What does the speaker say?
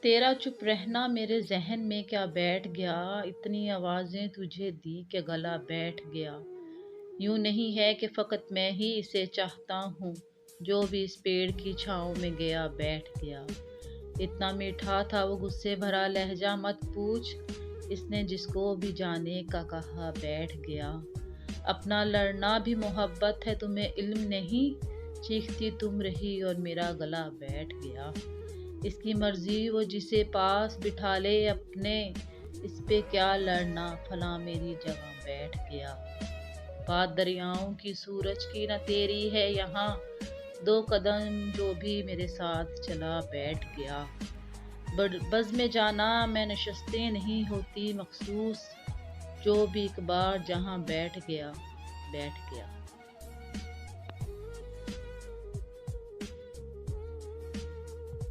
तेरा चुप रहना मेरे ज़हन में क्या बैठ गया, इतनी आवाज़ें तुझे दी कि गला बैठ गया। यूँ नहीं है कि फ़कत मैं ही इसे चाहता हूँ, जो भी इस पेड़ की छाँव में गया बैठ गया। इतना मीठा था वो गुस्से भरा लहजा मत पूछ, इसने जिसको भी जाने का कहा बैठ गया। अपना लड़ना भी मोहब्बत है तुम्हें इल्म नहीं, चीखती तुम रही और मेरा गला बैठ गया। इसकी मर्जी वो जिसे पास बिठा ले अपने, इस पे क्या लड़ना फला मेरी जगह बैठ गया। बात दरियाओं की सूरज की न तेरी है यहाँ, दो कदम जो भी मेरे साथ चला बैठ गया। बज़ में जाना मैं नशस्तें नहीं होती मखसूस, जो भी एक बार जहाँ बैठ गया बैठ गया।